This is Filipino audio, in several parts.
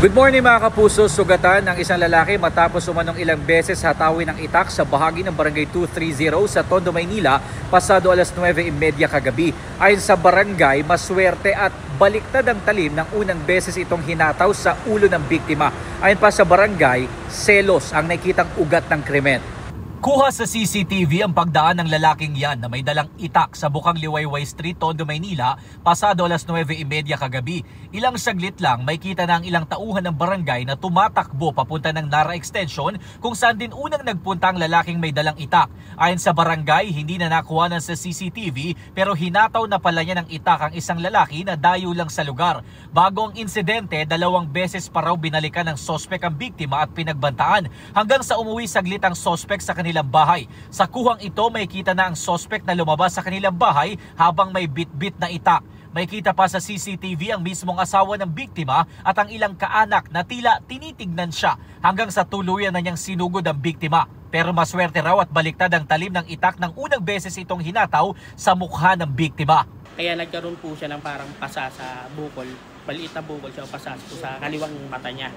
Good morning mga kapuso. Sugatan ng isang lalaki matapos umanong ilang beses hatawin ng itak sa bahagi ng Barangay 230 sa Tondo, Maynila pasado alas 9:30 kagabi. Ayon sa barangay, maswerte at baliktad ang talim ng unang beses itong hinataw sa ulo ng biktima. Ayon pa sa barangay, selos ang nakitang ugat ng krimen. Kuha sa CCTV ang pagdaan ng lalaking yan na may dalang itak sa Bukang Liwayway Street, Tondo, Maynila pasado alas 9:30 kagabi. Ilang saglit lang may kita na ang ilang tauhan ng barangay na tumatakbo papunta ng Nara Extension kung saan din unang nagpunta ang lalaking may dalang itak. Ayon sa barangay, hindi na nakuha sa CCTV pero hinataw na pala niya ng itak ang isang lalaki na dayo lang sa lugar. Bago ang insidente, 2 beses pa raw binalikan ng sospek ang biktima at pinagbantaan hanggang sa umuwi saglit ang sospek sa kanilang bahay. Sa kuhang ito, may kita na ang sospek na lumabas sa kanilang bahay habang may bit-bit na itak. May kita pa sa CCTV ang mismong asawa ng biktima at ang ilang kaanak na tila tinitignan siya hanggang sa tuluyan na niyang sinugod ang biktima. Pero maswerte raw at baliktad ang talim ng itak ng unang beses itong hinataw sa mukha ng biktima. Kaya nagkaroon po siya ng parang pasa sa bukol. Maliit na bukol siya, pasa po sa kaliwang mata niya.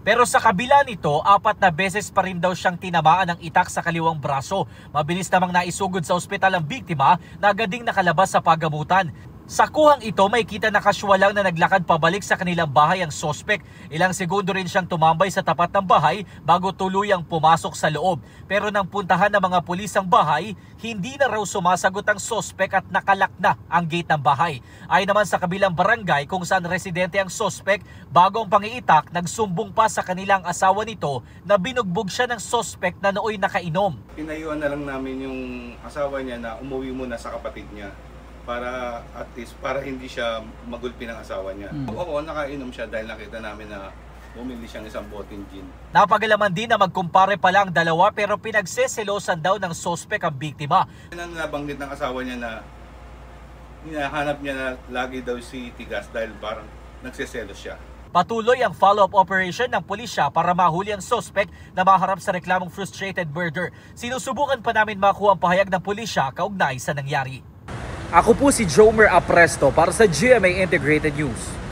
Pero sa kabila nito, 4 na beses pa rin daw siyang tinamaan ng itak sa kaliwang braso. Mabilis namang naisugod sa ospital ang biktima na agad ding nakalabas sa pagamutan. Sa kuhang ito, may kita na casual lang na naglakad pabalik sa kanilang bahay ang sospek. Ilang segundo rin siyang tumambay sa tapat ng bahay bago tuluyang pumasok sa loob. Pero nang puntahan ng mga pulis ang bahay, hindi na raw sumasagot ang sospek at nakalak na ang gate ng bahay. Ay naman sa kabilang barangay kung saan residente ang sospek, bago ang pangiitak, nagsumbong pa sa kanilang asawa nito na binugbog siya ng sospek na nooy nakainom. Pinayuan na lang namin yung asawa niya na umuwi muna sa kapatid niya para at least para hindi siya magulpi ng asawa niya. Oo, nakainom siya dahil nakita namin na bumili siyang isang boteng gin. Napagalaman din na magkumpare pala ang dalawa pero pinagseselosan daw ng sospek ang biktima. Yan ang nabanggit ng asawa niya na hinahanap niya na lagi daw si Tigas dahil parang nagseselos siya. Patuloy ang follow-up operation ng pulisya para mahuli ang sospek na maharap sa reklamong frustrated murder. Sinusubukan pa namin makuha ang pahayag ng pulisya kaugnay sa nangyari. Ako po si Jomer Apresto para sa GMA Integrated News.